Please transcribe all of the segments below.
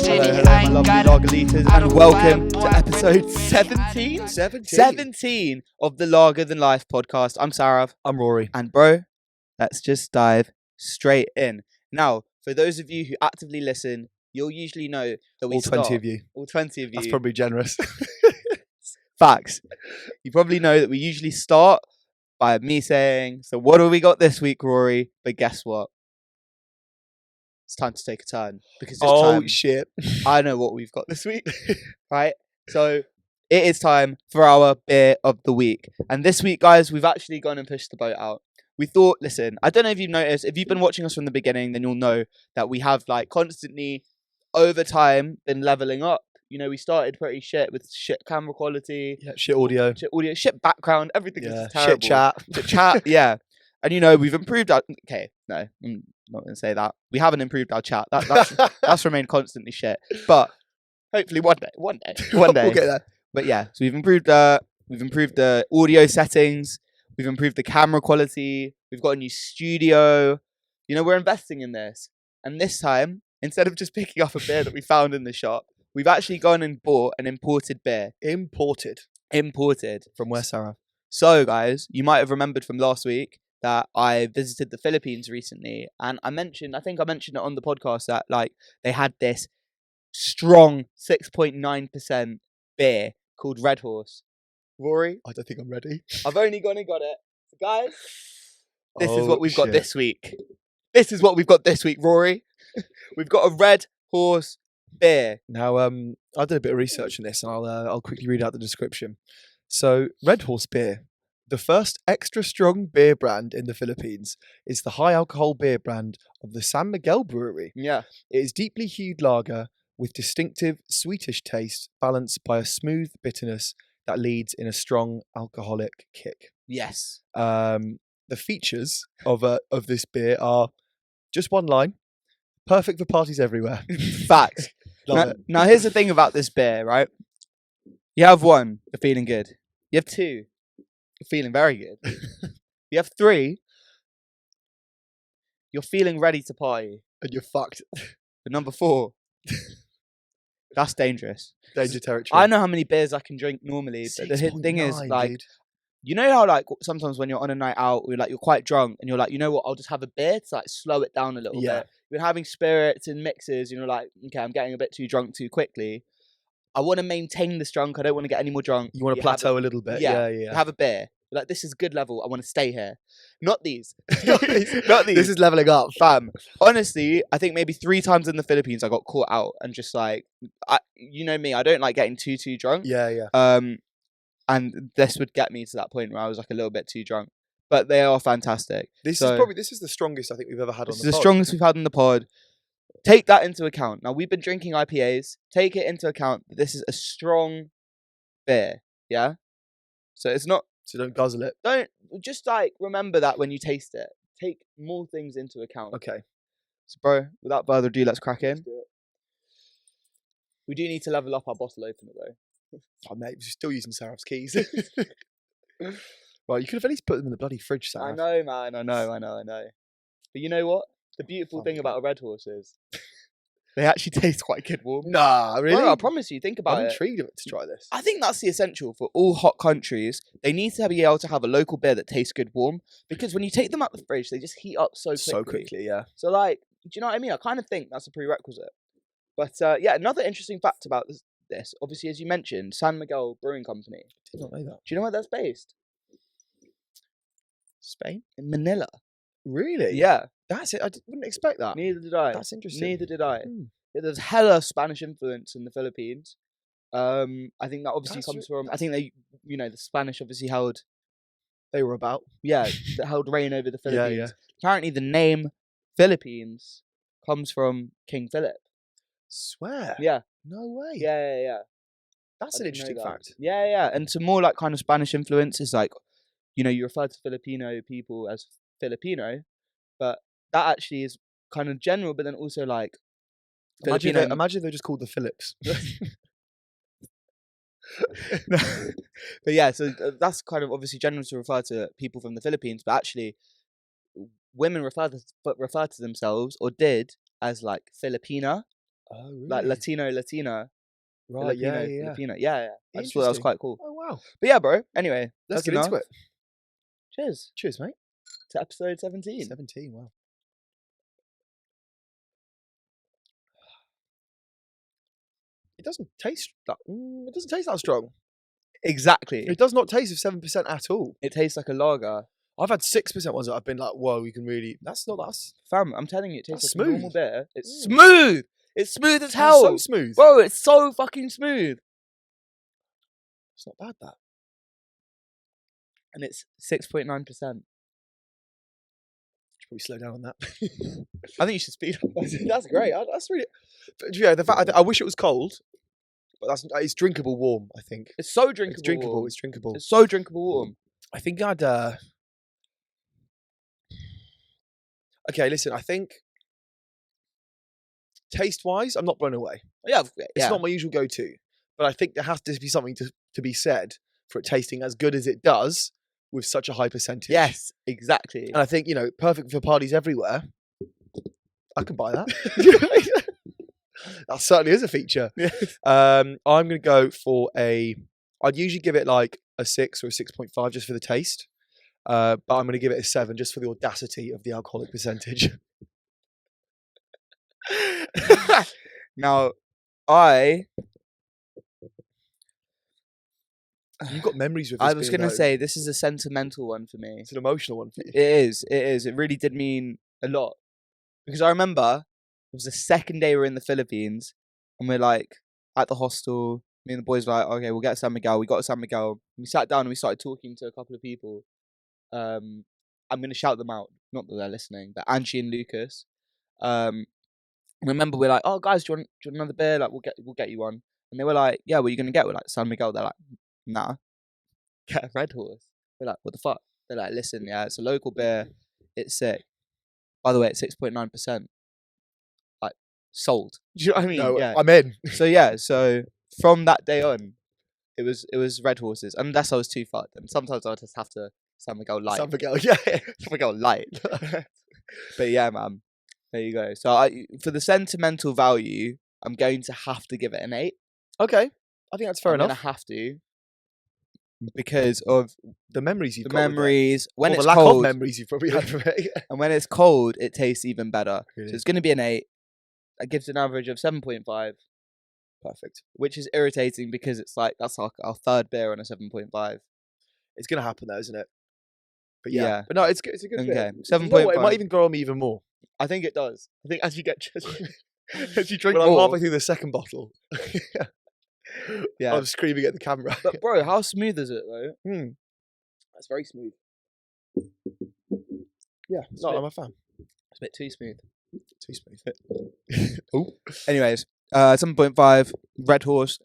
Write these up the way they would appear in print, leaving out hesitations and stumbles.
Hello, my lovely Lagalitas, and welcome to episode 17? 17 of the Lager Than Life podcast. I'm Sarav. I'm Rory. And bro, let's just dive straight in. Now, for those of you who actively listen, you'll usually know that we All 20 of you. All 20 of you. That's probably generous. Facts. You probably know that we usually start by me saying, so what do we got this week, Rory? But guess what? It's time to take a turn. Because this time, shit. I know what we've got this week. Right? So it is time for our beer of the week. And this week, guys, we've actually gone and pushed the boat out. We thought, listen, I don't know if you've noticed, if you've been watching us from the beginning, then you'll know that we have like constantly over time been leveling up. You know, we started pretty shit with shit camera quality. Yeah, shit audio. Shit background. Everything is just terrible. Shit chat. Yeah. And you know, we've improved our... Okay, no, I'm not going to say that. We haven't improved our chat. That's remained constantly shit. But hopefully one day. We'll get there. But yeah, so we've improved the audio settings. We've improved the camera quality. We've got a new studio. You know, we're investing in this. And this time, instead of just picking up a beer that we found in the shop, we've actually gone and bought an imported beer. Imported. From where, Sarah? So, guys, you might have remembered from last week that I visited the Philippines recently. And I think I mentioned it on the podcast that, like, they had this strong 6.9% beer called Red Horse. Rory? I don't think I'm ready. I've only gone and got it. So guys, this is Oh, what we've got shit. this week. This is what we've got this week, Rory. We've got a Red Horse beer. Now, I did a bit of research on this, and I'll quickly read out the description. So, Red Horse beer, the first extra strong beer brand in the Philippines, is the high alcohol beer brand of the San Miguel Brewery. Yeah. It is deeply hued lager with distinctive sweetish taste, balanced by a smooth bitterness that leads in a strong alcoholic kick. Yes. The features of this beer are just one line: perfect for parties everywhere. Facts. Love it. Now, here's the thing about this beer, right? You have one, you're feeling good. You have two, you're feeling very good. You have three, you're feeling ready to party. And you're fucked. But number four, that's dangerous. Danger territory. I know how many beers I can drink normally, but the thing is, 6.9, like, dude. you know how, like, sometimes when you're on a night out, or you're quite drunk, and you're like, you know what, I'll just have a beer to, like, slow it down a little bit. You're having spirits and mixes, and you're like, okay, I'm getting a bit too drunk too quickly. I want to maintain this drunk. I don't want to get any more drunk. You want to plateau a little bit. Yeah. You have a beer. You're like, this is good level. I want to stay here. Not these. Not these. This is leveling up. Fam. Honestly, I think maybe 3 times in the Philippines I got caught out and just like, you know me, I don't like getting too drunk. Yeah. And this would get me to that point where I was like a little bit too drunk. But they are fantastic. This is the strongest I think we've ever had on the pod. This is the strongest we've had on the pod. Take that into account. Now, we've been drinking IPAs. Take it into account that this is a strong beer. Yeah? So it's not... So don't guzzle it. Don't... Just, like, remember that when you taste it. Take more things into account. Okay. So, bro, without further ado, let's crack in. We do need to level up our bottle opener, though. Oh, mate, we're still using Sarah's keys. Right, you could have at least put them in the bloody fridge, Sarah. I know, man. I know. But you know what? The beautiful thing about a Red Horse is they actually taste quite good warm. Nah, really? Well, I promise you, think about I'm it. intrigued to try this. I think that's the essential for all hot countries. They need to be able to have a local beer that tastes good warm, because when you take them out the fridge, they just heat up so quickly. So quickly, yeah. So, like, do you know what I mean? I kind of think that's a prerequisite. But, yeah, another interesting fact about this, obviously, as you mentioned, San Miguel Brewing Company. Did not know that. Do you know where that's based? Spain? In Manila. Really? Yeah. That's it. I wouldn't expect that. Neither did I. That's interesting. Neither did I. Mm. Yeah, there's hella Spanish influence in the Philippines. I think that obviously comes from... I think they, you know, the Spanish obviously held... They were about. Yeah, that held reign over the Philippines. Yeah. Apparently the name Philippines comes from King Philip. Swear? Yeah. No way. Yeah. That's an interesting fact. Yeah. And some more like kind of Spanish influence is like, you know, you refer to Filipino people as Filipino, but that actually is kind of general, but then also like Imagine they're just called the Phillips. But yeah, so that's kind of obviously general to refer to people from the Philippines, but actually women refer to themselves, or did, as like Filipina, Oh, really? like Latina. Right, yeah. Filipino. Yeah. I just thought that was Interesting. quite cool. Oh, wow. But yeah, bro. Anyway, Let's that's get enough. into it. Cheers Cheers, mate. to episode 17. 17, wow. It doesn't taste that strong. Exactly. It does not taste of 7% at all. It tastes like a lager. I've had 6% ones that I've been like, whoa, you can really. That's Fam, I'm telling you, it tastes That's like a normal smooth. beer. It's smooth. It's smooth as hell. so smooth. Bro, it's so fucking smooth. It's not bad, that. And it's 6.9%. Should probably slow down on that. I think you should speed up. That's great. That's really. But, yeah, the fact I wish it was cold, but it's drinkable warm. I think It's so drinkable. it's drinkable. Warm. It's drinkable. It's so drinkable warm. I think I'd. Okay, listen. I think taste-wise, I'm not blown away. Yeah, It's not my usual go-to, but I think there has to be something to be said for it tasting as good as it does with such a high percentage. Yes, exactly. And I think, perfect for parties everywhere. I can buy that. That certainly is a feature. Yes. I'm going to go for I'd usually give it like a 6 or a 6.5 just for the taste. But I'm going to give it a 7 just for the audacity of the alcoholic percentage. Now, You've got memories with this I was beer, going to though. say, this is a sentimental one for me. It's an emotional one for you. It is. It really did mean a lot. Because I remember it was the second day we were in the Philippines and we're like at the hostel. Me and the boys were like, okay, we'll get San Miguel. We got San Miguel. We sat down and we started talking to a couple of people. I'm going to shout them out. Not that they're listening, but Angie and Lucas. Remember, we're like, oh, guys, do you want another beer? Like, we'll get you one. And they were like, yeah, what are you going to get? We're like, San Miguel. They're like, nah, get a Red Horse. We're like, what the fuck? They're like, listen, yeah, it's a local beer. It's sick. By the way, it's 6.9%. Like, sold. Do you know what I mean? No, yeah. I'm in. So from that day on, it was Red Horses, unless I was too fucked. And sometimes I just have to San Miguel light. San Miguel, yeah. San Miguel light. But yeah, man. There you go. So for the sentimental value, I'm going to have to give it an 8. Okay. I think that's fair I'm enough. going to have to. Because of The memories you've the got. with it. memories. When Or it's the lack cold. of memories you've probably had from it. And when it's cold, it tastes even better. Really? So it's going to be an 8. That gives an average of 7.5. Perfect. Which is irritating because it's like, that's our third beer on a 7.5. It's going to happen though, isn't it? But Yeah. yeah. But no, it's good. It's a good Okay. beer. 7.5. You know what, it might even grow on me even more. I think it does. I think as you get as you drink When I'm more. halfway through the second bottle. Yeah. I'm screaming at the camera. But bro, how smooth is it though? That's very smooth. Yeah, no, bit- I'm a fan. It's a bit too smooth. Too smooth. Oh, Anyways, 7.5 Red Horse.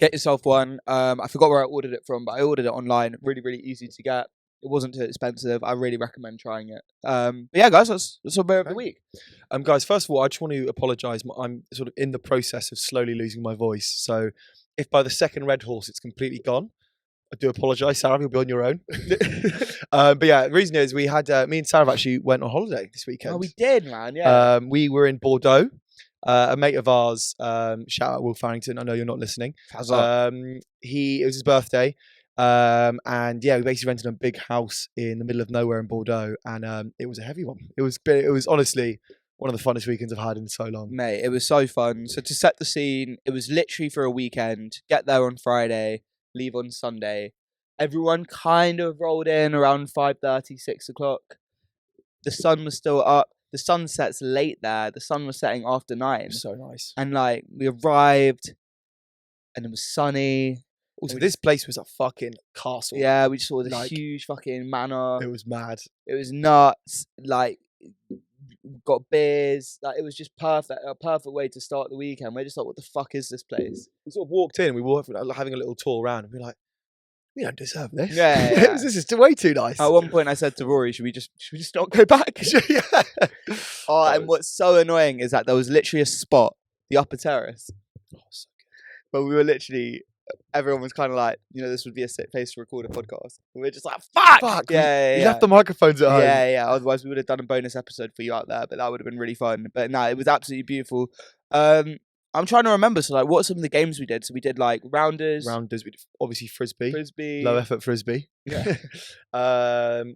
Get yourself one. I forgot where I ordered it from, but I ordered it online. Really, really easy to get. It wasn't too expensive. I really recommend trying it. But yeah, guys, that's our beer of the week. guys. First of all, I just want to apologise. I'm sort of in the process of slowly losing my voice. So, if by the second Red Horse it's completely gone, I do apologise, Sarav. You'll be on your own. But yeah, the reason is we had me and Sarav actually went on holiday this weekend. Oh, we did, man. Yeah. We were in Bordeaux. A mate of ours, shout out Will Farrington. I know you're not listening. It was his birthday. And yeah, we basically rented a big house in the middle of nowhere in Bordeaux, and it was a heavy one. It was honestly one of the funnest weekends I've had in so long. Mate, it was so fun. So to set the scene, it was literally for a weekend. Get there on Friday, leave on Sunday. Everyone kind of rolled in around 5:30, 6 o'clock. The sun was still up. The sun sets late there. The sun was setting after 9. So nice. And like we arrived and it was sunny. Also, this place was a fucking castle. Yeah, we just saw this Like, huge fucking manor. It was mad. It was nuts. Like, got beers. Like, it was just perfect. A perfect way to start the weekend. We're just like, what the fuck is this place? We sort of walked in. We were having a little tour around, and we were like, we don't deserve this. Yeah. This is way too nice. At one point, I said to Rory, should we just not go back? Yeah. Oh, and what's so annoying is that there was literally a spot, the upper terrace, Oh, so but we were literally everyone was kind of like, this would be a sick place to record a podcast. And we're just like, fuck! Fuck. Yeah, We left the microphones at home. yeah. Otherwise, we would have done a bonus episode for you out there, but that would have been really fun. But no, it was absolutely beautiful. I'm trying to remember. So, like, what are some of the games we did? So we did like rounders. We did obviously frisbee. Frisbee. Low effort frisbee. Yeah.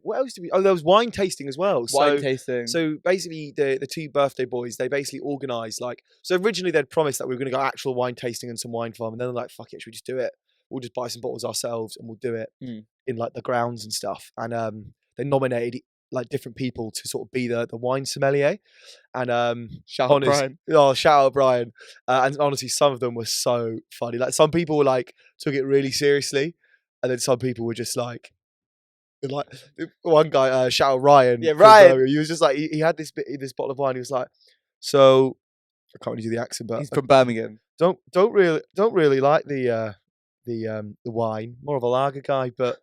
What else did we? Oh, there was wine tasting as well. Wine tasting. So basically, the two birthday boys, they basically organised like. So originally they'd promised that we were going to go actual wine tasting and some wine farm, and then they're like, "Fuck it, should we just do it? We'll just buy some bottles ourselves and we'll do it in like the grounds and stuff." And they nominated like different people to sort of be the wine sommelier. And shout out Brian. Oh, shout out Brian. And honestly, some of them were so funny. Like some people like took it really seriously, and then some people were just like one guy, shout out Ryan. Yeah, Ryan. He was just like he had this bottle of wine. He was like, so I can't really do the accent, but he's from Birmingham. Don't really like the wine. More of a lager guy, but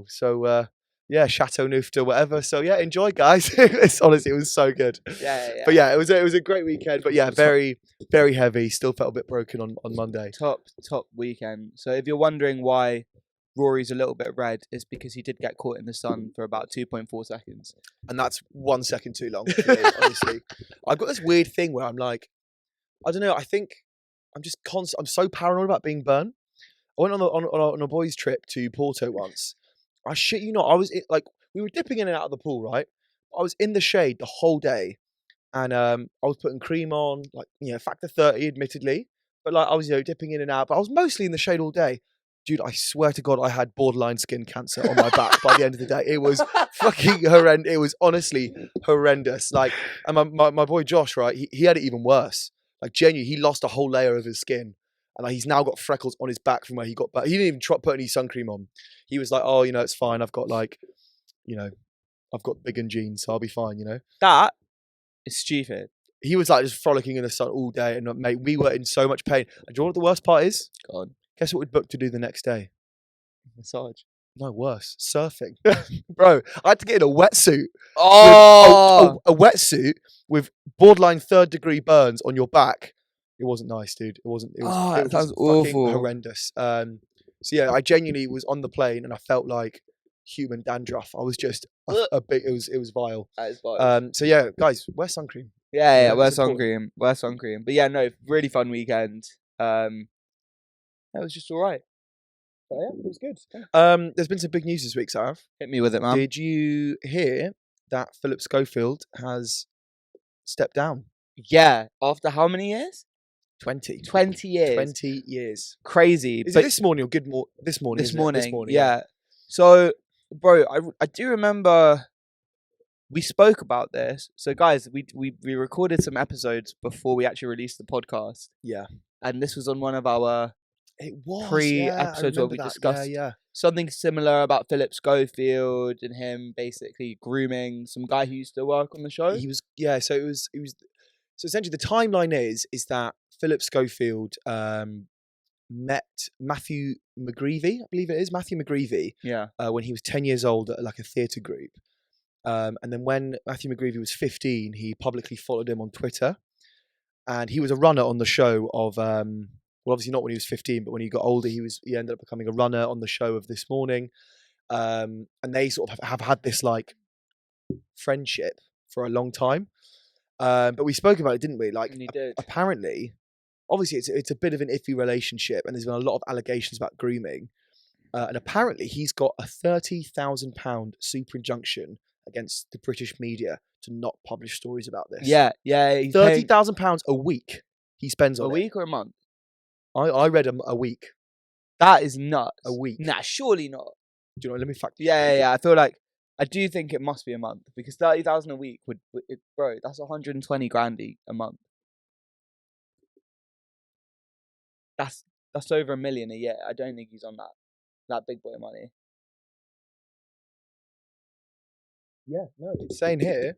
so. Yeah, Chateau Neuf or whatever. So yeah, enjoy, guys. Honestly, it was so good. Yeah. But yeah, it was a great weekend. But yeah, very, very heavy. Still felt a bit broken on Monday. Top weekend. So if you're wondering why Rory's a little bit red, it's because he did get caught in the sun for about 2.4 seconds. And that's 1 second too long, for me, honestly. I've got this weird thing where I'm like, I don't know, I think I'm just I'm so paranoid about being burnt. I went on a boys' trip to Porto once. I shit you not, we were dipping in and out of the pool, right? I was in the shade the whole day, and I was putting cream on, like, factor 30, admittedly, but like I was, dipping in and out, but I was mostly in the shade all day. Dude, I swear to God, I had borderline skin cancer on my back by the end of the day. It was fucking horrendous. It was honestly horrendous. Like, and my boy Josh, right? He had it even worse. Like, genuinely, he lost a whole layer of his skin. And like, he's now got freckles on his back from where he got back. He didn't even put any sun cream on. He was like, oh, it's fine. I've got I've got big and jeans, so I'll be fine, That is stupid. He was like just frolicking in the sun all day. And mate, we were in so much pain. And do you know what the worst part is? Go on. Guess what we'd booked to do the next day? Massage. No, worse. Surfing. Bro, I had to get in a wetsuit. Oh! A wetsuit with borderline 3rd-degree burns on your back. It wasn't nice, dude. It was that sounds fucking awful. Horrendous. So yeah, I genuinely was on the plane and I felt like human dandruff. I was just a bit. It was vile. That is vile. So yeah, guys, wear sun cream. Yeah, wear sun cream. Wear sun cream. But yeah, no, really fun weekend. That was just all right. But yeah, it was good. There's been some big news this week, Sarav. Hit me with it, man. Did you hear that Phillip Schofield has stepped down? Yeah. After how many years? 20. 20 years. 20 years. Crazy. Is it this morning or this morning? This morning. This morning. Yeah. So, bro, I do remember we spoke about this. So, guys, we recorded some episodes before we actually released the podcast. Yeah. And this was on one of our pre-episodes where we discussed something similar about Phillip Schofield and him basically grooming some guy who used to work on the show. So essentially the timeline is that Phillip Schofield met Matthew McGreevy, I believe it is, Matthew McGreevy, when he was 10 years old at like a theatre group. And then when Matthew McGreevy was 15, he publicly followed him on Twitter. And he was a runner on the show of, well, obviously not when he was 15, but when he got older, he ended up becoming a runner on the show of This Morning. And they sort of have had this like friendship for a long time. But we spoke about it, didn't we? Like, apparently, obviously, it's a bit of an iffy relationship, and there's been a lot of allegations about grooming. And apparently, he's got a £30,000 super injunction against the British media to not publish stories about this. Yeah. £30,000 a week he spends on a week or a month. I read a week. That is nuts. A week. Nah, surely not. Do you know? Let me fact. Yeah. I do think it must be a month because 30,000 a week bro, that's 120 grand a month. That's over $1 million a year. I don't think he's on that big boy money. Yeah, no, it's saying here.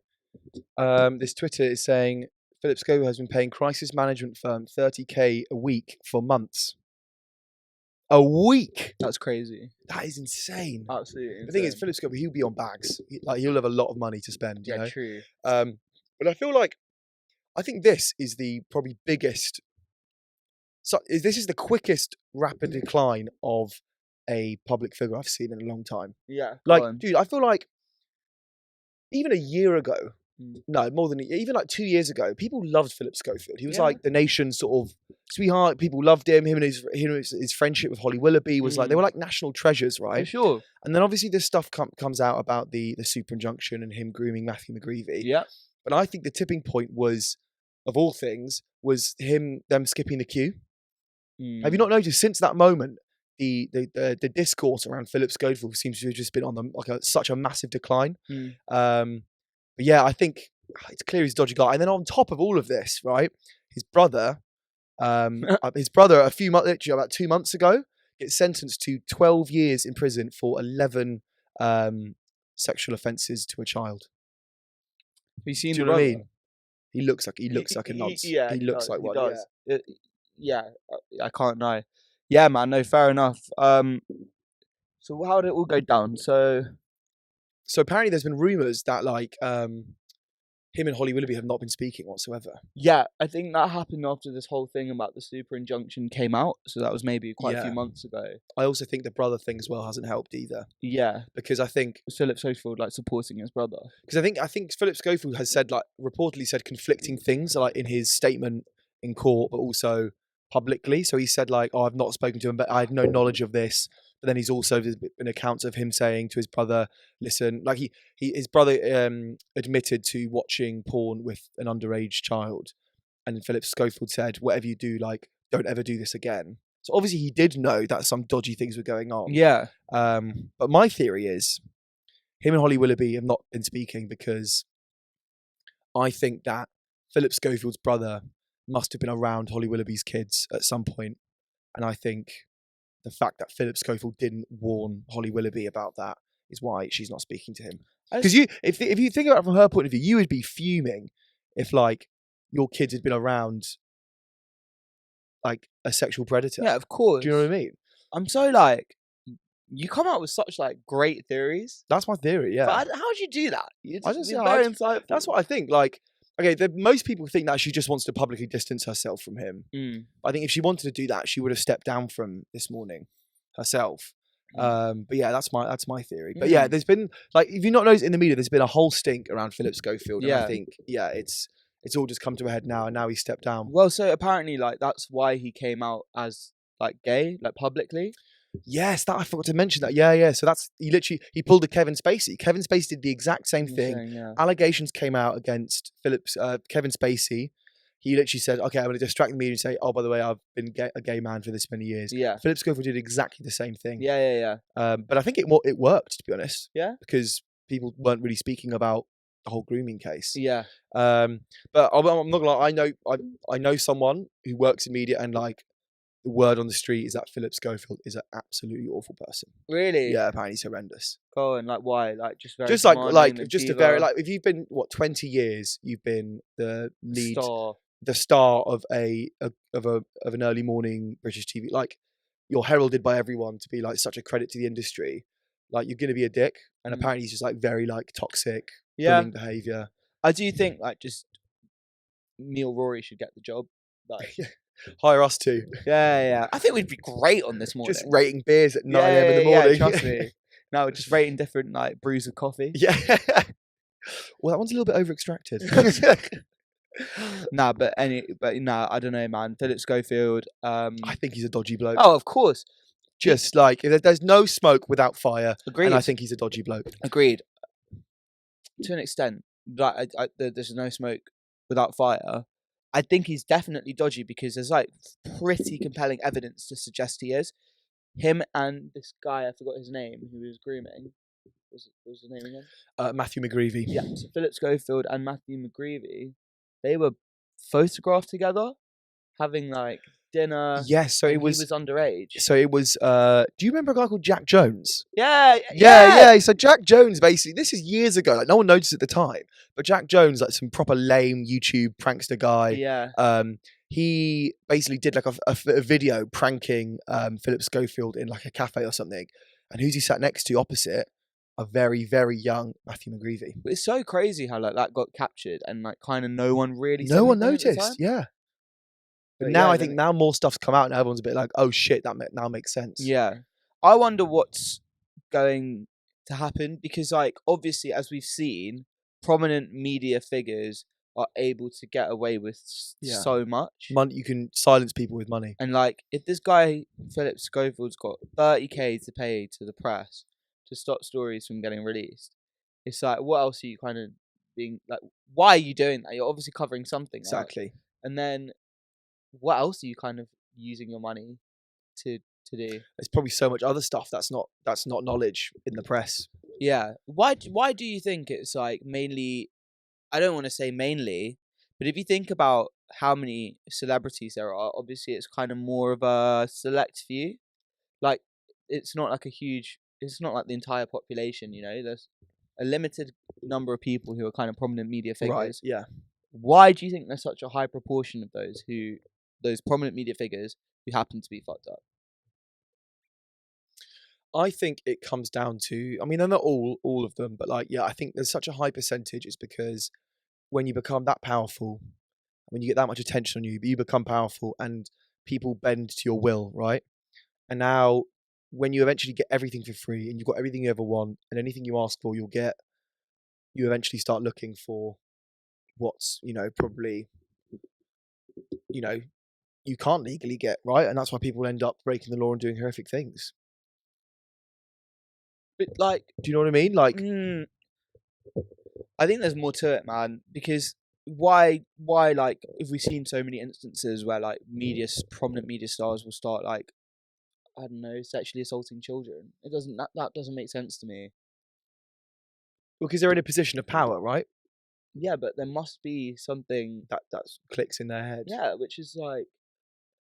This Twitter is saying Phillip Schofield has been paying crisis management firm 30k a week for months. A week. That's crazy. That is insane. Absolutely insane. The thing is, Phillip Schofield, he'll be on bags. He'll have a lot of money to spend. You know? True. But I think this is the probably biggest this is the quickest rapid decline of a public figure I've seen in a long time. Yeah. Like, dude, I feel like even a year ago, Mm. no, more than even like 2 years ago, people loved Phillip Schofield. He was Yeah. like the nation's sort of sweetheart. People loved him. Him and his friendship with Holly Willoughby was like, they were like national treasures, For right? sure. And then obviously this stuff comes out about the super injunction and him grooming Matthew McGreevy. Yeah. But I think the tipping point was, of all things, was them skipping the queue. Have you not noticed since that moment, the discourse around Phillip Schofield seems to have just been on such a massive decline. But yeah, I think it's clear he's a dodgy guy. And then on top of all of this, right, his brother, literally about 2 months ago, gets sentenced to 12 years in prison for 11 sexual offences to a child. Have you seen Do you the know what I brother? mean? He looks like a nonce. Yeah, he looks like one. does. Yeah. Yeah, I can't know. Yeah, man. No, fair enough. So how did it all go down? So apparently there's been rumours that like him and Holly Willoughby have not been speaking whatsoever. yeah, I think that happened after this whole thing about the super injunction came out. So that was maybe quite a few months ago. I also think the brother thing as well hasn't helped either. Yeah, Because I think Phillip Schofield like supporting his brother. I think Phillip Schofield has said reportedly said conflicting things like in his statement in court, but also publicly. So he said oh, I've not spoken to him, but I had no knowledge of this. But then he's also there's been accounts of him saying to his brother, "Listen, his brother admitted to watching porn with an underage child," and Phillip Schofield said, "Whatever you do, don't ever do this again." So obviously he did know that some dodgy things were going on. Yeah, but my theory is, him and Holly Willoughby have not been speaking because I think that Phillip Schofield's brother must have been around Holly Willoughby's kids at some point, and I think the fact that Phillip Schofield didn't warn Holly Willoughby about that is why she's not speaking to him. Because if you think about it from her point of view, you would be fuming if your kids had been around a sexual predator. yeah, of course. Do you know what I mean? I'm so you come out with such great theories. That's my theory. Yeah. But how do you do that? I just very insightful. That's what I think. Most people think that she just wants to publicly distance herself from him. I think if she wanted to do that, she would have stepped down from This Morning herself. But yeah, that's my theory. But yeah, there's been if you not noticed in the media, there's been a whole stink around Phillip Schofield. And I think it's all just come to a head now, and now he's stepped down. Well, so apparently that's why he came out as gay, publicly. Yes, that I forgot to mention that. Yeah. So he pulled a Kevin Spacey. Kevin Spacey did the exact same thing. Yeah. Allegations came out against Kevin Spacey. He literally said, "Okay, I'm going to distract the media and say, oh, by the way, I've been a gay man for this many years." Yeah. Phillip Schofield did exactly the same thing. Yeah. But I think it worked, to be honest. Yeah. Because people weren't really speaking about the whole grooming case. Yeah. But I'm not gonna lie. I know someone who works in media, and the word on the street is that Phillip Schofield is an absolutely awful person. Really? Yeah, apparently he's horrendous. Oh, and why? Just very Just demanding and just a diva, very if you've been 20 years, you've been the lead, star. the star of an early morning British TV. You're heralded by everyone to be such a credit to the industry. You're gonna be a dick, and apparently he's just very toxic, bullying behaviour. I do think just me or Rory should get the job. Hire us too. Yeah. I think we'd be great on This Morning. Just rating beers at 9 a.m. in the morning. Yeah, trust me. No, just rating different brews of coffee. Yeah. Well, that one's a little bit over extracted. But I don't know, man. Phillip Schofield. I think he's a dodgy bloke. Oh, of course. Just there's no smoke without fire. Agreed. And I think he's a dodgy bloke. Agreed. To an extent, there's no smoke without fire. I think he's definitely dodgy because there's pretty compelling evidence to suggest he is. Him and this guy, I forgot his name, who he was grooming. What was his name again? Matthew McGreevy. Yeah, so Phillip Schofield and Matthew McGreevy, they were photographed together, having dinner. Yes, so he it was underage. So it was do you remember a guy called Jack Jones? Yeah. So Jack Jones, basically, this is years ago, no one noticed at the time, but Jack Jones, some proper lame YouTube prankster guy. Yeah. He basically did a video pranking Phillip Schofield in a cafe or something, and who's he sat next to opposite? A very, very young Matthew McGreevy. But it's so crazy how that got captured and kind of no one really. No one noticed. Yeah. But But now yeah, I think now more stuff's come out and everyone's a bit like, oh shit, now makes sense. Yeah. I wonder what's going to happen because, like, obviously, as we've seen, prominent media figures are able to get away with Yeah. so much. Money, you can silence people with money. And, like, if this guy, Phillip Schofield's got 30k to pay to the press to stop stories from getting released, it's like, what else are you kind of being, like, why are you doing that? You're obviously covering something. Right? Exactly. And then what else are you kind of using your money to do? There's probably so much other stuff that's not knowledge in the press. Yeah. Why do you think it's like mainly, I don't want to say mainly, but if you think about how many celebrities there are, obviously it's kind of more of a select few. Like, it's not like it's not like the entire population, you know? There's a limited number of people who are kind of prominent media figures. Right. Yeah. Why do you think there's such a high proportion of those prominent media figures who happen to be fucked up? I think it comes down to, I mean, they're not all of them, but like, yeah, I think there's such a high percentage is because when you become that powerful, when you get that much attention on you, you become powerful and people bend to your will, right? And now when you eventually get everything for free and you've got everything you ever want and anything you ask for, you'll get, you eventually start looking for what's, probably, you can't legally get, right? And that's why people end up breaking the law and doing horrific things. But, like, Do you know what I mean? Like, I think there's more to it, man. Because why, like, if we've seen so many instances where, like, prominent media stars will start, like, I don't know, sexually assaulting children. That doesn't make sense to me. because they're in a position of power, right? Yeah, but there must be something. That clicks in their head. Yeah, which is like,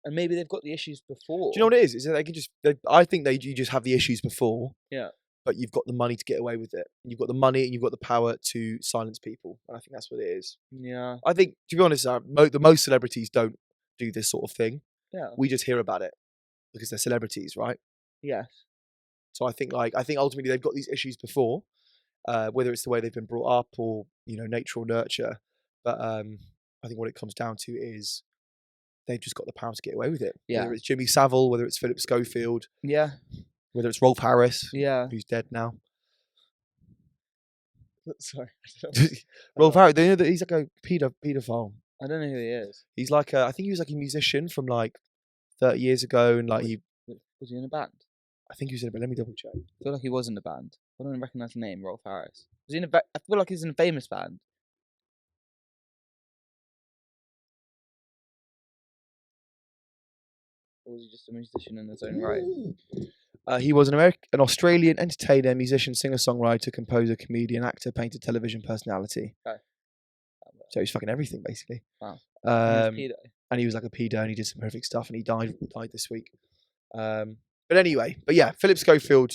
and maybe they've got the issues before. Do you know what it is? Is that they can just, I think you just have the issues before. Yeah. But you've got the money to get away with it. You've got the money and you've got the power to silence people. And I think that's what it is. Yeah. I think, to be honest, the most celebrities don't do this sort of thing. Yeah. We just hear about it because they're celebrities, right? Yes. So I think ultimately they've got these issues before, whether it's the way they've been brought up or, nature or nurture. But I think what it comes down to is they've just got the power to get away with it. Yeah. Whether it's Jimmy Savile, whether it's Phillip Schofield. Yeah. Whether it's Rolf Harris, Yeah. who's dead now. Sorry. Rolf Harris, do you know that he's like a paedophile? I don't know who he is. He's like I think he was like a musician from like 30 years ago, and like Was he in a band? I think he was in a band. Let me double check. I feel like he was in a band. I don't recognize the name, Rolf Harris. Was he in I feel like he's in a famous band. Or was he just a musician in his own right? He was an Australian entertainer, musician, singer-songwriter, composer, comedian, actor, painter, television personality. Okay. So he's fucking everything, basically. Wow. And he was like a pedo, and he did some horrific stuff, and he died this week. But anyway, Phillip Schofield,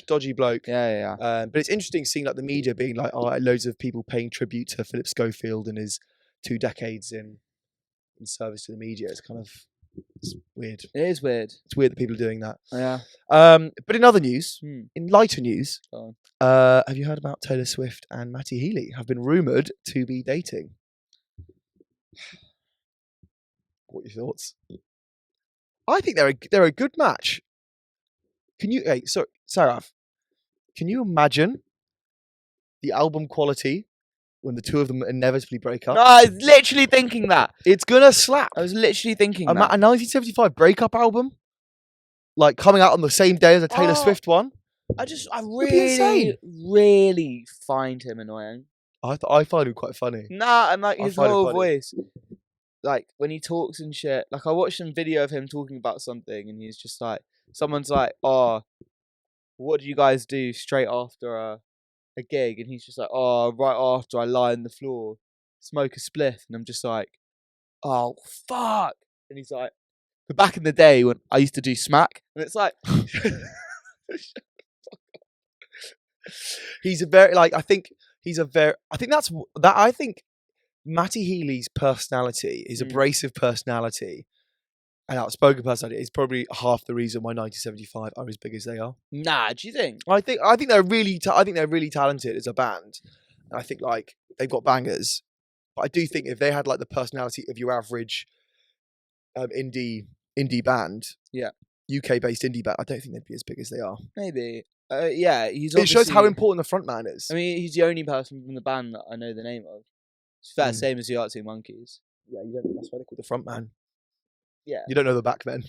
dodgy bloke. Yeah. But it's interesting seeing like the media being like, loads of people paying tribute to Phillip Schofield and his 2 decades in service to the media. It's weird. It is weird. It's weird that people are doing that. Yeah. But in other news, in lighter news, Go have you heard about Taylor Swift and Matty Healy have been rumoured to be dating? What are your thoughts? I think they're a good match. Sarav, can you imagine the album quality when the two of them inevitably break up? No, I was literally thinking that. It's gonna slap. I was literally thinking A that. 1975 breakup album, like coming out on the same day as a Taylor Swift one. I be really, insane. really find him annoying. I find him quite funny. Nah, and like I his find it whole funny. voice, like when he talks and shit. Like I watched some video of him talking about something, and he's just like, someone's like, "Oh, what do you guys do straight after a gig?" And he's just like, "Oh, right after I lie on the floor, smoke a spliff," and I'm just like, "Oh fuck!" And he's like, "But back in the day when I used to do smack," and it's like. He's a very I think Matty Healy's personality, his abrasive personality and outspoken personality is probably half the reason why 1975 are as big as they are. Nah, do you think? I think they're really talented as a band. And I think like they've got bangers. But I do think if they had like the personality of your average indie band. Yeah. UK-based indie band. I don't think they'd be as big as they are. Maybe. Yeah, he's. It shows how obviously- important the frontman is. I mean, he's the only person from the band that I know the name of. It's fair, Mm. same as the Arctic Monkeys. Yeah, you don't. That's why they're called the frontman. Yeah. You don't know the back men.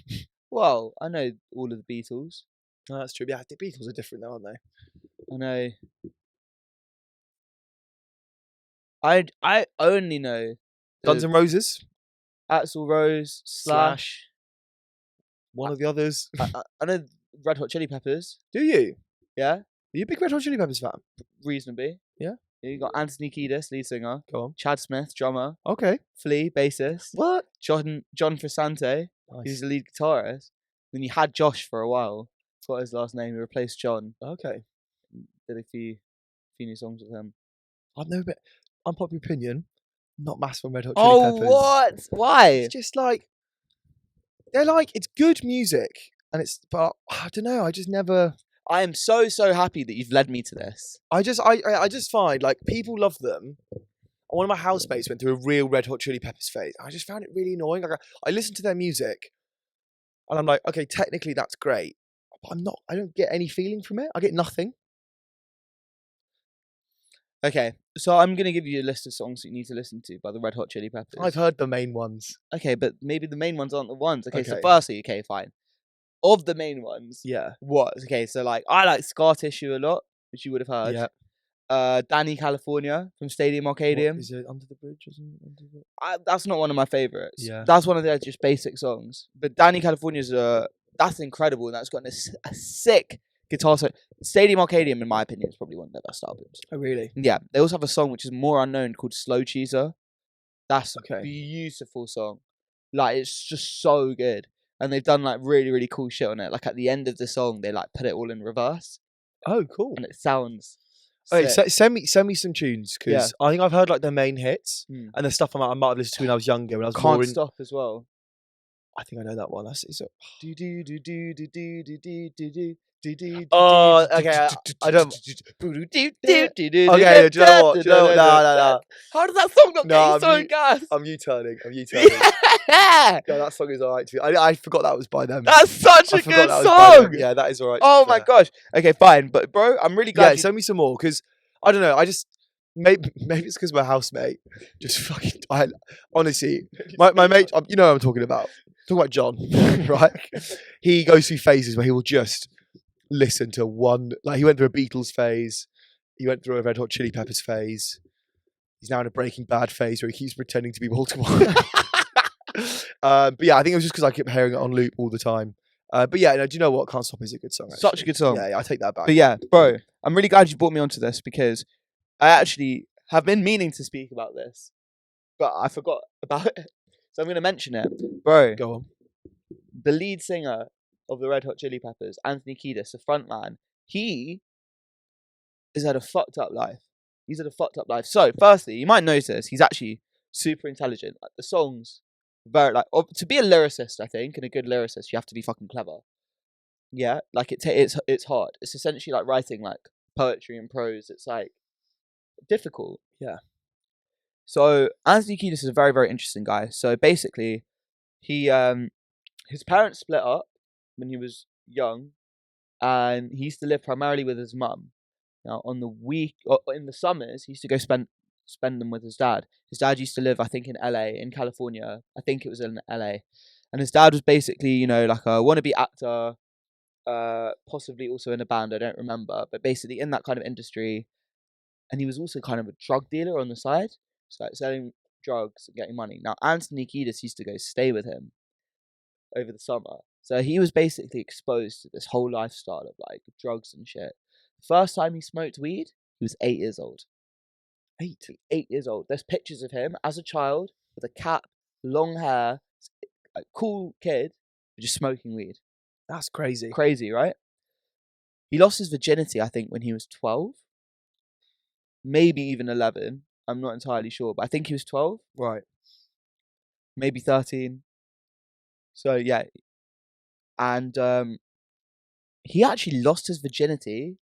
Well, I know all of the Beatles. No, that's true. Yeah, the Beatles are different though, aren't they? I know. I only know Guns N' Roses, Axl Rose, Slash. one of the others. I know Red Hot Chili Peppers. Do you? Yeah, Are you a big Red Hot Chili Peppers fan? reasonably. Yeah. You got Anthony Kiedis, lead singer. Go on. Chad Smith, drummer. Okay. Flea, bassist. What? John Frusciante, he's Nice. the lead guitarist. Then you had Josh for a while. Forgot his last name. He replaced John. Okay. Did a few new songs with him. I've no bit. Unpopular opinion. Not massive on Red Hot Chili Peppers. What? Why? It's just like they're like it's good music, and it's but I don't know. I just never. I am so happy that you've led me to this. I just find like people love them. One of my housemates went through a real Red Hot Chili Peppers phase. I just found it really annoying. Like I listen to their music, and I'm like, okay, technically that's great, but I don't get any feeling from it. I get nothing. Okay, so I'm gonna give you a list of songs that you need to listen to by the Red Hot Chili Peppers. I've heard the main ones. Okay, but maybe the main ones aren't the ones. Okay, so Okay. firstly, okay, fine. Of the main ones, Yeah. what? Okay, so like I like Scar Tissue a lot, which you would have heard. Yeah. Danny California from Stadium What, Arcadium. is it Under the Bridge? Isn't it? Under the... That's not one of my favorites. Yeah. That's one of their just basic songs. But Danny California's that's incredible. And that's got a sick guitar solo. Stadium Arcadium, in my opinion, is probably one of their best albums. Oh really? Yeah, they also have a song which is more unknown called Slow Cheeser. That's a Okay. beautiful song. Like it's just so good. And they've done like really cool shit on it. Like at the end of the song, they like put it all in reverse, Oh cool. and it sounds. Hey, sick. send me some tunes because I think I've heard like their main hits Mm. and the stuff I might have listened to when I was younger. When I was Can't more in, Stop as well. I think I know that one. That's it's a, Do do do do do do do do do do. Oh, okay, I don't- Okay, do you know what? Do you know what? No. How did that song not No, get you I'm so u- gas? I'm U-turning. Yeah, Yeah, that song is alright to me. I forgot that was by them. that's such I a forgot good that was by them. song. Yeah, that is alright. Oh my gosh. Okay, fine, but bro, I'm really glad. Yeah, send me some more because I don't know. I just maybe it's because my housemate just fucking. Honestly, my mate. You know what I'm talking about. Talking about John, right? He goes through phases where he will just listen to one. Like he went through a Beatles phase. He went through a Red Hot Chili Peppers phase. He's now in a Breaking Bad phase where he keeps pretending to be Baltimore. But yeah, I think it was just because I kept hearing it on loop all the time. But yeah, no, do you know what? Can't Stop is a good song. Such a actually. good song. Yeah, I take that back. But yeah, bro, I'm really glad you brought me onto this because I actually have been meaning to speak about this, but I forgot about it. So I'm going to mention it. Bro, Go on. the lead singer of the Red Hot Chili Peppers, Anthony Kiedis, the frontman, he has had a fucked up life. He's had a fucked up life. So, firstly, you might notice he's actually super intelligent. Like, the songs, very like to be a lyricist, I think, and a good lyricist, you have to be fucking clever. Yeah, like it's hard. It's essentially like writing like poetry and prose. It's like difficult. Yeah. So Anthony Kiedis is a very interesting guy. So basically, he his parents split up when he was young, and he used to live primarily with his mum. Now on the week or in the summers, he used to go spend them with his dad. His dad used to live, I think, in LA, in California. I think it was in LA, and his dad was basically, you know, like a wannabe actor, possibly also in a band. I don't remember, but basically in that kind of industry. And he was also kind of a drug dealer on the side, so like selling drugs and getting money. Now Anthony Kiedis used to go stay with him over the summer, so he was basically exposed to this whole lifestyle of like drugs and shit. The first time he smoked weed, he was 8 years old. 8 years old. There's pictures of him as a child with a cap, long hair, a cool kid, just smoking weed. That's crazy. Crazy, right? He lost his virginity, I think, when he was 12. Maybe even 11. I'm not entirely sure, but I think he was 12. Right. Maybe 13. So, yeah. And he actually lost his virginity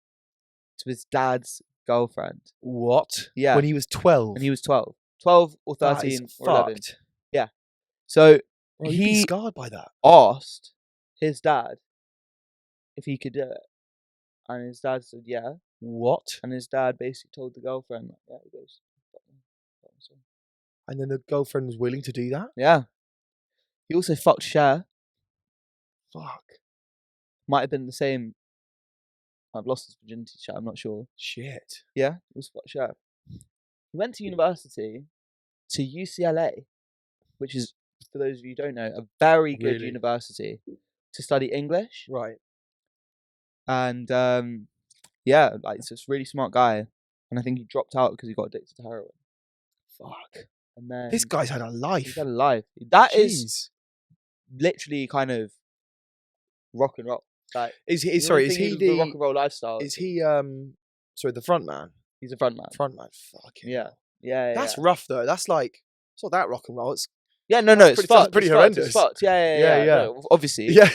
to his dad's girlfriend. What? Yeah. When he was 12. When he was 12. 12 or That 13 is or 11. fucked. Yeah. So, Well, he'd be he scarred by that. asked his dad if he could do it, and his dad said yeah, What? and his dad basically told the girlfriend, like, yeah, he goes, "Fuck me." And then the girlfriend was willing to do that? Yeah. He also fucked Cher. Fuck. Might have been the same. I've lost his virginity to Cher, I'm not sure. Shit. Yeah, it was fucked Cher. He went to university, to UCLA, which is, for those of you who don't know, a very good Really? university to study English. Right. And yeah, like, it's a really smart guy. And I think he dropped out because he got addicted to heroin. Fuck. And then This guy's had a he's life. had a life. That is Jeez. literally kind of rock and roll. Like, Is he? you Sorry. know Is he the rock and the? roll lifestyle? Is he? Sorry, the front man. He's a front man. Front man. Fucking. Yeah. hell. Yeah. That's yeah. rough though. That's like. It's not that rock and roll. It's. Yeah, no, That's it's pretty- that's fucked. pretty It's fucked, horrendous. It's fucked. Yeah. Yeah. No, obviously. Yeah.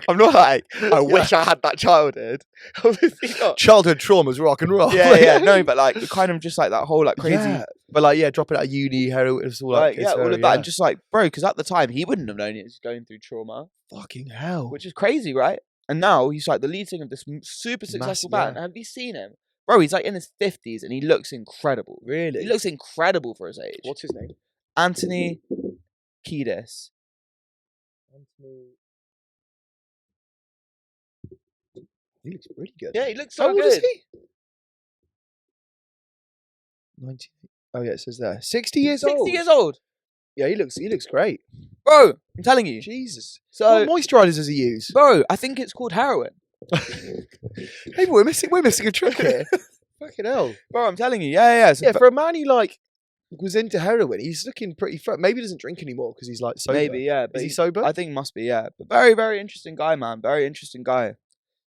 I'm not like, I wish I had that childhood. Obviously not. Childhood trauma's rock and roll. Yeah. No, but like, kind of just like that whole like crazy. Yeah. But like, yeah, dropping out of uni, heroin, it's all like, Yeah, all of that. And just like, bro, because at the time, he wouldn't have known he was going through trauma, fucking hell. which is crazy, right? And now he's like the lead singer of this super successful band. yeah. Have you seen him? Bro, he's like in his 50s and he looks incredible. Really? He looks incredible for his age. What's his name? Anthony Kiedis. He looks pretty good. Yeah, he looks How so old good. is he? 19. Oh yeah, it says there. 60 years 60 old. years old. Yeah, he looks great. Bro, I'm telling you. Jesus. So, What moisturisers does he use? bro, I think it's called heroin. Hey, we're missing a trick here. Fucking hell. Bro, I'm telling you. Yeah. So, Yeah, for a man who like was into heroin, he's looking pretty fresh. Maybe he doesn't drink anymore because he's like sober. maybe, yeah. But Is he sober? I think must be, yeah. But very, very interesting guy, man. Very interesting guy.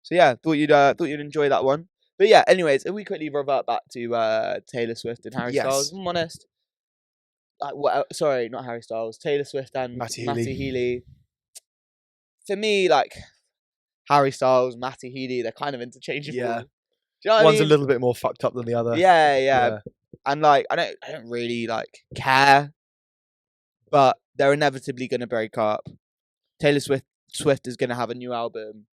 So yeah, thought you'd enjoy that one. But yeah, anyways, if we quickly revert back to Taylor Swift and Harry Yes. Styles, if I'm honest. Like, sorry, not Harry Styles. Taylor Swift and Matty Matty Healy. Healy. For me, like Harry Styles, Matty Healy, they're kind of interchangeable. Yeah. Do you know what One's I a mean? little bit more fucked up than the other. Yeah. And like, I don't really like care, but they're inevitably gonna break up. Taylor Swift is gonna have a new album.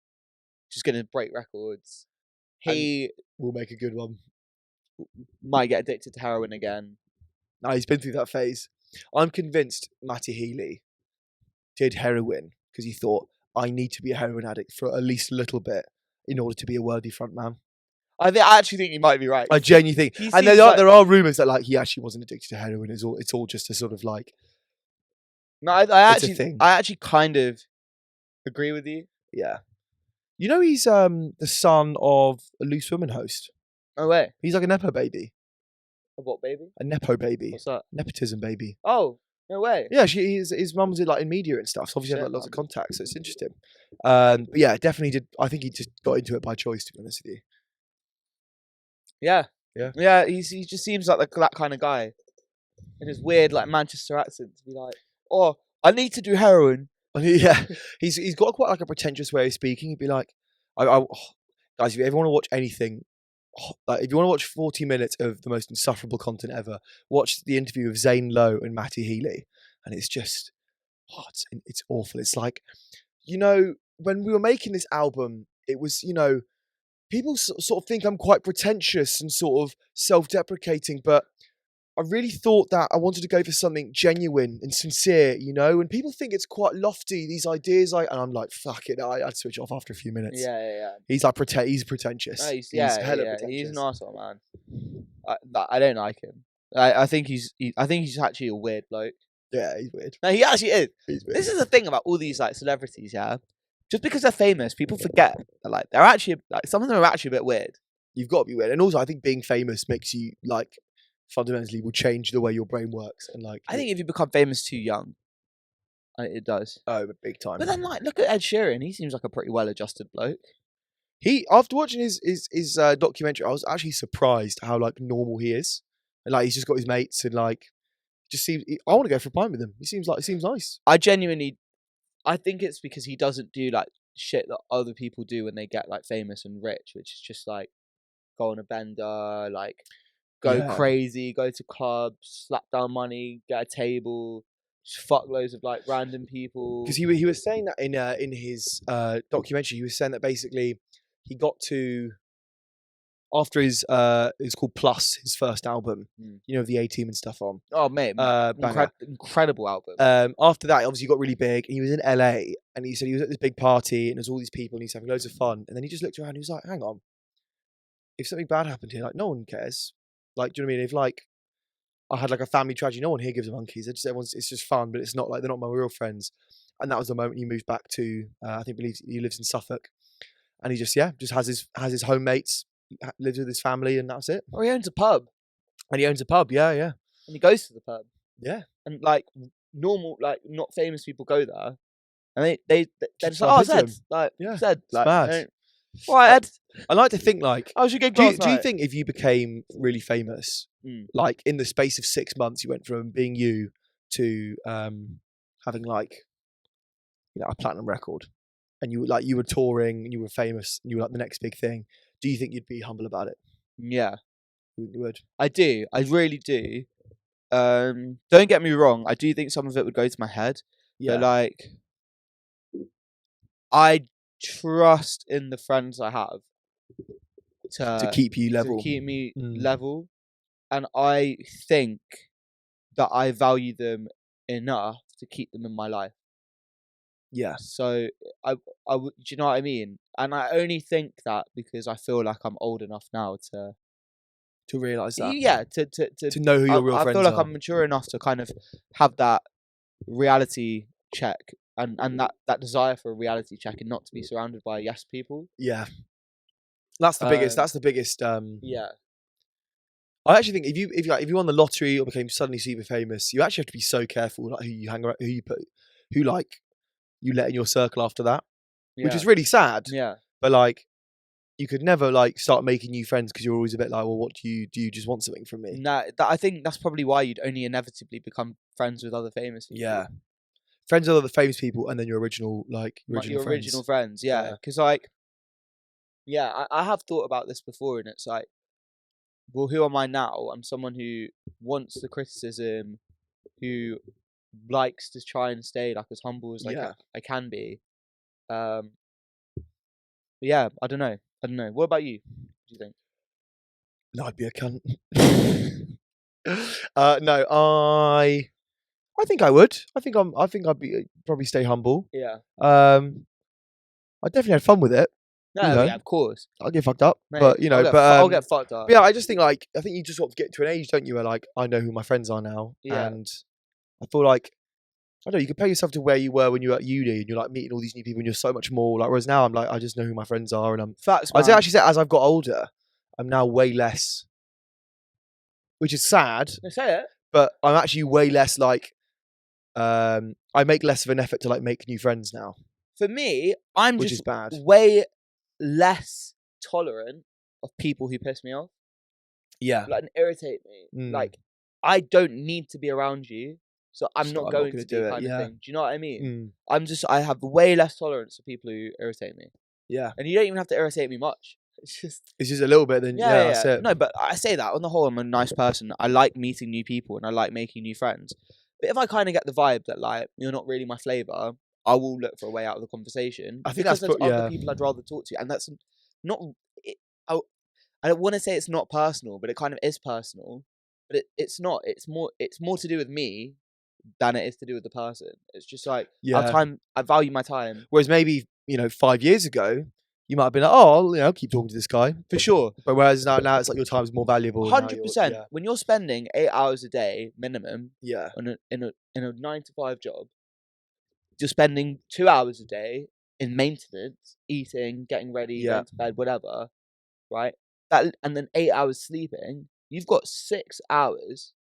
She's gonna break records. He We'll make a good one. might get addicted to heroin again. No, he's been through that phase. I'm convinced Matty Healy did heroin because he thought, I need to be a heroin addict for at least a little bit in order to be a worthy frontman. I actually think you might be right. I genuinely think. He And seems like- there are rumours that like he actually wasn't addicted to heroin. It's all just a sort of like, No, I It's a actually, thing. I actually kind of agree with you. yeah. You know he's the son of a Loose Women host. No way. He's like a Nepo baby. A what, baby? A Nepo baby. What's that? Nepotism baby. Oh, no way. Yeah, his mum was like in media and stuff, so obviously Shit, had like, lots of man. contacts, so it's interesting. But yeah, definitely did. I think he just got into it by choice, to be honest with you. Yeah. Yeah. He just seems like that kind of guy. In his weird like Manchester accent to be like, oh, I need to do heroin. Yeah, he's got quite like a pretentious way of speaking. He'd be like, guys, if you ever want to watch anything, like if you want to watch 40 minutes of the most insufferable content ever, watch the interview of Zane Lowe and Matty Healy, and it's just, it's awful. It's like, you know, when we were making this album, it was, you know, people sort of think I'm quite pretentious and sort of self-deprecating, but I really thought that I wanted to go for something genuine and sincere, you know, and people think it's quite lofty, these ideas, and I'm like, fuck it, I'd switch off after a few minutes. Yeah. He's like, he's pretentious. No, he's hella pretentious. He's an arsehole, man. I don't like him. I think he's actually a weird bloke. Yeah, he's weird. No, he actually is. He's weird. This is the thing about all these like celebrities, yeah. Just because they're famous, people forget that like they're actually like some of them are actually a bit weird. You've got to be weird. And also, I think being famous makes you like fundamentally will change the way your brain works. And like, I think if you become famous too young, it does. oh, big time. But then like look at Ed Sheeran. He seems like a pretty well-adjusted bloke. He, after watching his documentary, I was actually surprised how like normal he is, and like he's just got his mates and like just seems. I want to go for a pint with him. He seems nice. I think it's because he doesn't do like shit that other people do when they get like famous and rich, which is just like go on a bender, like go Yeah. crazy, go to clubs, slap down money, get a table, just fuck loads of like random people. Because he was saying that in his documentary, he was saying that basically he got to after his it's called Plus, his first album, you know, the A-Team and stuff on. Oh mate, incredible album. After that, obviously he got really big. He was in LA, and he said he was at this big party, and there's all these people, and he's having loads of fun. And then he just looked around, and he was like, "Hang on, if something bad happened here, like no one cares. Like, do you know what I mean? If like I had like a family tragedy, no one here gives a monkeys. It's just fun, but it's not like they're not my real friends." And that was the moment he moved back to I believe he lives in Suffolk, and he just has his home mates, lives with his family, and that's it. Oh, he owns a pub. And he owns a pub, yeah. And he goes to the pub. Yeah. And like normal, like not famous people go there, and they're just like, "Oh, Zed, like Zed, like, mad." All right, Ed. I like to think like, How's your gig do last you night?" think if you became really famous, like in the space of 6 months, you went from being you to having like, you know, a platinum record, and you were touring and you were famous and you were like the next big thing? Do you think you'd be humble about it? Yeah, You would. I do. I really do. Don't get me wrong. I do think some of it would go to my head. Yeah. But like, I trust in the friends I have To keep you level. to keep me level, and I think that I value them enough to keep them in my life. Yeah. So I would, do you know what I mean? And I only think that because I feel like I'm old enough now to realise that. Yeah, to know who your real friends I feel like are. I'm mature enough to kind of have that reality check and that desire for a reality check, and not to be surrounded by yes people. Yeah. That's the biggest. That's the biggest. Yeah. I actually think if you won the lottery or became suddenly super famous, you actually have to be so careful like who you hang around, who like you let in your circle after that, which is really sad. Yeah. But like, you could never like start making new friends because you're always a bit like, well, what do you just want something from me? Nah, I think that's probably why you'd only inevitably become friends with other famous people. Yeah. Friends with other famous people, and then your original original friends. Yeah, because like, yeah, I have thought about this before, and it's like, well, who am I now? I'm someone who wants the criticism, who likes to try and stay like as humble as I can be. Yeah, I don't know. What about you? What do you think? No, I'd be a cunt. No, I think I would. I think I'd be probably stay humble. Yeah. I definitely had fun with it. No, you know, yeah, of course. I'll get fucked up, Mate, but you know, I'll get fucked up. But yeah, I just think like I think you just sort of get to an age, don't you, where like I know who my friends are now, and I feel like I don't know, you compare yourself to where you were when you were at uni, and you're like meeting all these new people, and you're so much more like. Whereas now I'm like I just know who my friends are, and Facts, I actually say as I've got older, I'm now way less, which is sad. I say it, but I'm actually way less like. I make less of an effort to like make new friends now. For me, I'm which just is bad. Way less tolerant of people who piss me off. Yeah. Like and irritate me. Like I don't need to be around you, so I'm not going to do it kind of thing. Do you know what I mean? I have way less tolerance for people who irritate me. Yeah. And you don't even have to irritate me much. It's just a little bit. Then that's it. No, but I say that on the whole, I'm a nice person. I like meeting new people and I like making new friends. But if I kind of get the vibe that like you're not really my flavour, I will look for a way out of the conversation. I think because that's there's other people I'd rather talk to, and that's not. I don't want to say it's not personal, but it kind of is personal. But it's not. It's more to do with me than it is to do with the person. It's just like I value my time. Whereas maybe 5 years ago, you might have been like, oh, I'll keep talking to this guy for sure. But whereas now it's like your time is more valuable. 100%. When you're spending 8 hours a day minimum, in a 9 to 5 job, you're spending 2 hours a day in maintenance, eating, getting ready, going to bed, whatever, right? And then 8 hours sleeping. You've got 6 hours,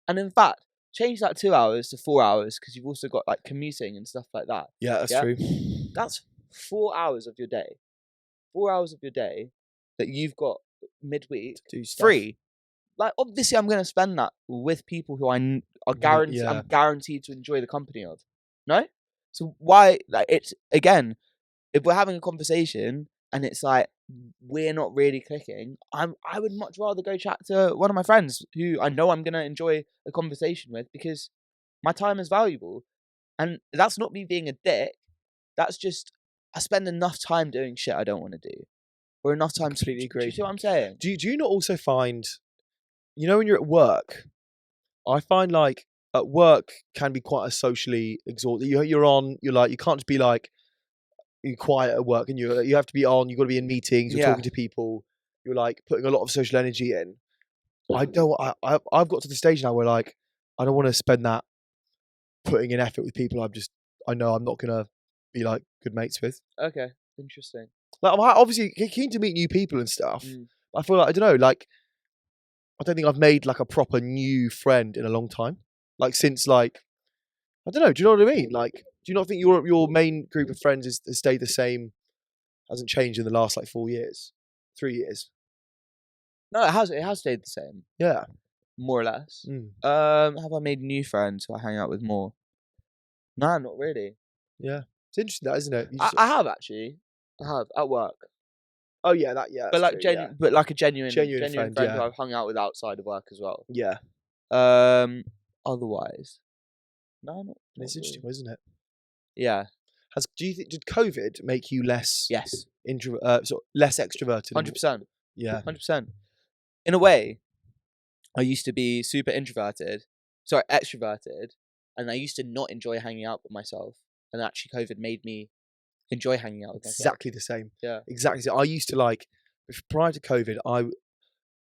and in fact, change that 2 hours to 4 hours because you've also got like commuting and stuff like that. Yeah, that's true. That's 4 hours of your day. 4 hours of your day that you've got midweek free. Like obviously, I'm going to spend that with people who I'm guaranteed to enjoy the company of. No, so why? Like it's again, if we're having a conversation and it's like we're not really clicking, I would much rather go chat to one of my friends who I know I'm going to enjoy a conversation with because My time is valuable. And that's not me being a dick. That's just, I spend enough time doing shit I don't want to do. Or enough time to... completely Do agree. you see what I'm saying? Do you not also find, when you're at work, I find like at work can be quite a socially exhausting. You're like, you can't just be like, you're quiet at work, and you have to be on. You've got to be in meetings. You're talking to people. You're like putting a lot of social energy in. I've got to the stage now where like I don't want to spend that putting in effort with people I know I'm not gonna be like good mates with. Okay, interesting. Like I'm obviously keen to meet new people and stuff. But I feel like I don't know. Like I don't think I've made like a proper new friend in a long time. Like since like I don't know. Do you know what I mean? Like, do you not think your main group of friends has stayed the same? Hasn't changed in the last like 4 years, 3 years? No, it has. It has stayed the same, Yeah. more or less. Mm. Have I made new friends who I hang out with more? No, not really. Yeah. It's interesting, that, isn't it? I have actually. I have at work, Oh yeah, that. but like true, yeah. but like a genuine Friend, friend who yeah. I've hung out with outside of work as well. Yeah. Otherwise, no, not It's interesting, really. isn't it? Yeah. Do you think did COVID make you less Yes. less extroverted? 100%. Yeah. 100%. In a way, I used to be super extroverted, and I used to not enjoy hanging out with myself. And actually, COVID made me enjoy hanging out with myself. Exactly the same. Yeah. Exactly. I used to like prior to COVID,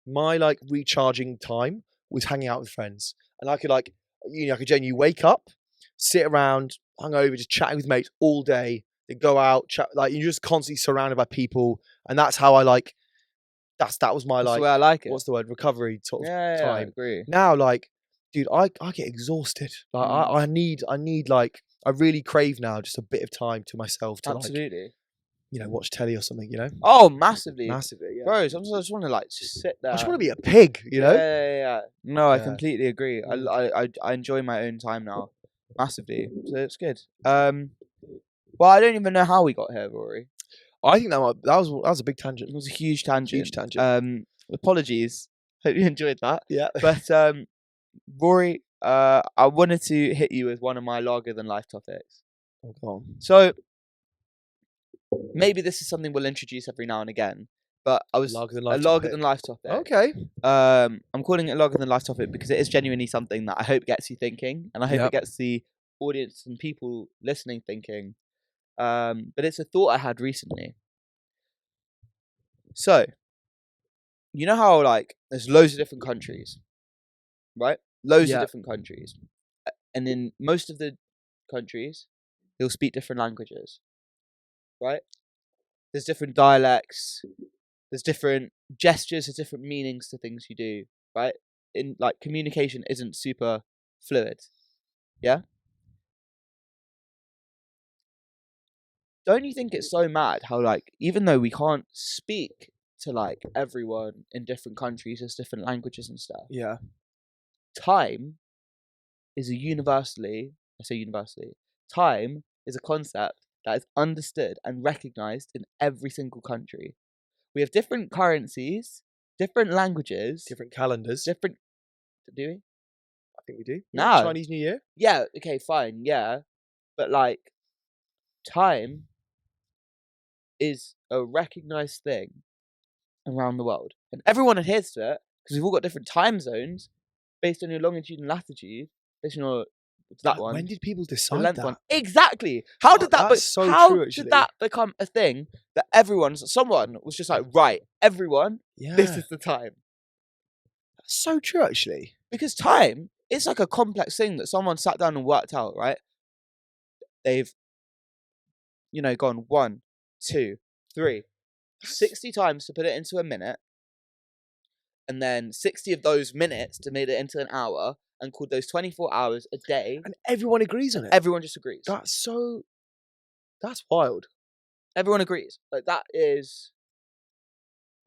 my like recharging time was hanging out with friends, and I could like I could genuinely wake up, sit around, hungover, just chatting with mates all day. Then go out, chat. Like you're just constantly surrounded by people, and that's how I like. That was my That's like. the way I like it. What's the word? Recovery sort of Yeah, I time. agree. Now, like, dude, I get exhausted. Like, I need like, I really crave now just a bit of time to myself to Absolutely. like, watch telly or something. Oh, massively. Massively, yeah. Bro, sometimes I just want to like just sit there. I just want to be a pig, Yeah. No, I Yeah. completely agree. Mm. I enjoy my own time now, massively. So it's good. Well, I don't even know how we got here, Rory. I think that was a big tangent. It was a huge tangent. Huge tangent. Apologies. Hope you enjoyed that. Yeah. But Rory, I wanted to hit you with one of my larger than life topics. Oh, go on. So maybe this is something we'll introduce every now and again. But I was Larger than a life larger topic. than life topic. Okay. I'm calling it larger than life topic because it is genuinely something that I hope gets you thinking, and I hope Yep. it gets the audience and people listening thinking. But it's a thought I had recently. So, you know how like there's loads of different countries, right? Loads of Yeah. different countries, and in most of the countries, they'll speak different languages, right? There's different dialects. There's different gestures. There's different meanings to things you do, right? In like communication isn't super fluid, yeah. Don't you think it's so mad how like even though we can't speak to like everyone in different countries, there's different languages and stuff. Yeah. Time is time is a concept that is understood and recognized in every single country. We have different currencies, different languages, Different calendars. do we? I think we do. No. Chinese New Year. Yeah, okay, fine, yeah. But like time is a recognized thing around the world. And everyone adheres to it because we've all got different time zones based on your longitude and latitude, based on your one. When did people The decide length that? one. Exactly. How did that? That's so how true, did actually. that become a thing that someone was just like, right, everyone, Yeah. this is the time. That's so true, actually. Because time, it's like a complex thing that someone sat down and worked out. Right? They've, gone 1, 2, 3, 60 times to put it into a minute, and then 60 of those minutes to make it into an hour, and called those 24 hours a day. And everyone agrees on it. Everyone just agrees. That's wild. Everyone agrees. Like that is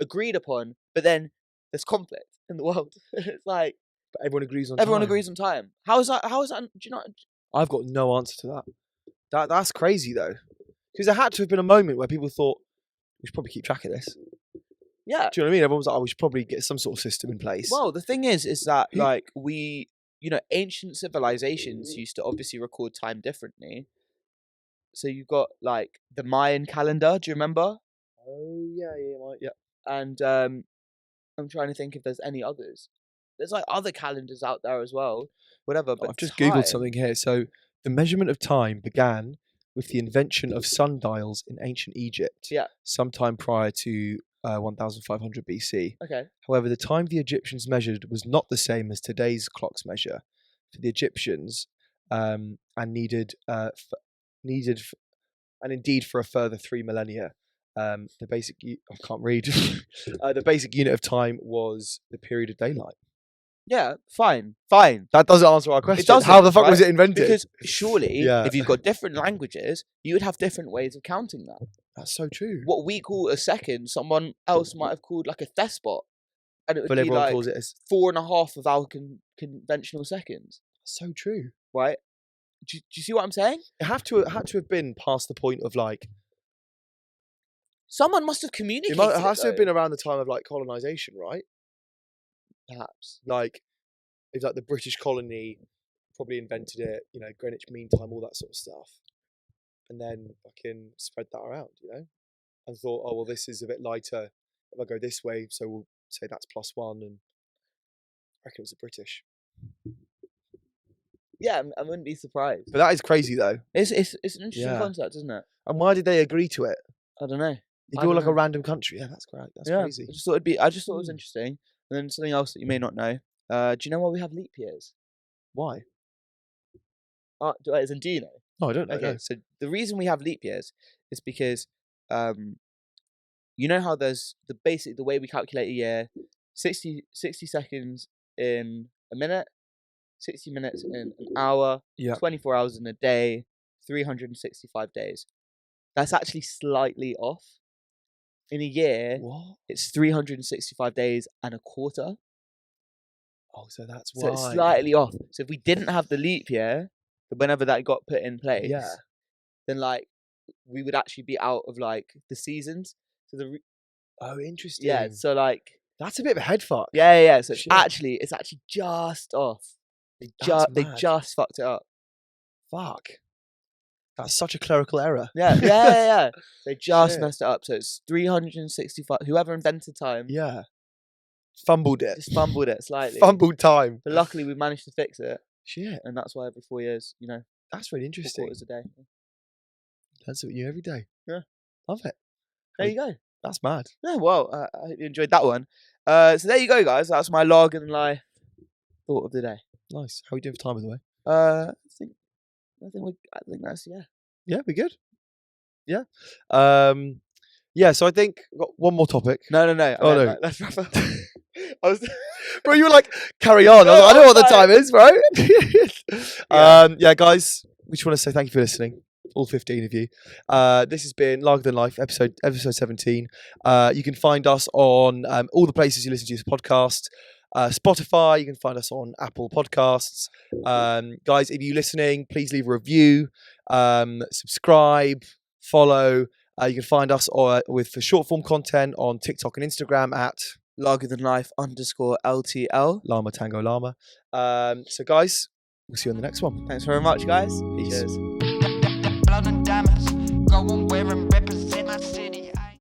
agreed upon, but then there's conflict in the world. It's like But everyone agrees on everyone time. agrees on time. How is that? Do you know? I've got no answer to that. That's crazy though, because there had to have been a moment where people thought we should probably keep track of this. Yeah. Do you know what I mean? Everyone was like, "Oh, we should probably get some sort of system in place." Well, the thing is that like ancient civilizations used to obviously record time differently. So you've got like the Mayan calendar. Do you remember? Oh yeah. And I'm trying to think if there's any others. There's like other calendars out there as well. Whatever. But I've just time, googled something here. So the measurement of time began with the invention of sundials in ancient Egypt. Yeah. Sometime prior to 1500 BC. Okay. However, the time the Egyptians measured was not the same as today's clocks measure. For the Egyptians, and indeed for a further 3 millennia, the basic I can't read. The basic unit of time was the period of daylight. Yeah. Fine. That doesn't answer our question. doesn't, How the fuck right? was it invented? Because surely, Yeah. if you've got different languages, you would have different ways of counting that. That's so true. What we call a second, someone else might have called like a thespot, and it would But be everyone like calls it as 4.5 of our conventional seconds, so true. right? Do you see what I'm saying? It had to have been past the point of like Someone must have it communicated. has to have though. been around the time of like colonization, right? Perhaps. Like it's like the British colony probably invented it, Greenwich Mean Time, all that sort of stuff, and then fucking spread that around, and thought, oh well, this is a bit lighter if I go this way, so we'll say that's +1, and I reckon it was the British. Yeah, I wouldn't be surprised. But that is crazy though. It's an interesting Yeah. concept, isn't it? And why did they agree to it? I don't know. They I do don't like know. a random country. Yeah, that's great. That's Yeah, crazy. I just thought it was interesting. And then something else that you may not know. Do you know why we have leap years? Why? Do you know? No, I don't know. Okay, no. so the reason we have leap years is because, you know how there's the way we calculate a year, 60 seconds in a minute, 60 minutes in an hour, Yeah. 24 hours in a day, 365 days. That's actually slightly off. In a year, What? it's 365 days and a quarter. Oh, so that's So why. it's slightly off. So if we didn't have the leap year, whenever that got put in place, Yeah. then like we would actually be out of like the seasons. So Oh, interesting. yeah, so like That's a bit of a head fuck. yeah. So Shit. it's actually just off. They That's they mad. just fucked it up. Fuck. That's such a clerical error. Yeah. They just Shit. messed it up. So it's 365. Whoever invented time Yeah. Fumbled it. just fumbled it slightly. Fumbled time. But luckily we managed to fix it, Shit. and that's why every 4 years, That's really 4 interesting. quarters a day. Learn something new every day. Yeah. Love it. There you go. That's mad. Yeah, well, I hope you enjoyed that one. So there you go, guys. That's my log and lie thought of the day. Nice. How are you doing for time, by the way? I think that's Yeah, we good. Yeah. Yeah, so I think I've got one more topic. No. Oh, no. Like, let's wrap up. I was Bro, you were like, carry on. I was like, I know what the time is, bro. Yeah, guys, we just want to say thank you for listening. All 15 of you. This has been Larger Than Life, episode 17. You can find us on all the places you listen to this podcast. Spotify, you can find us on Apple Podcasts. Guys, if you're listening, please leave a review, subscribe, follow. You can find us for short form content on TikTok and Instagram at largerthanlife_LTL. Llama Tango Llama. So guys, we'll see you on the next one. Thanks very much, guys. Peace. Cheers. Blood and diamonds, go and wear 'em.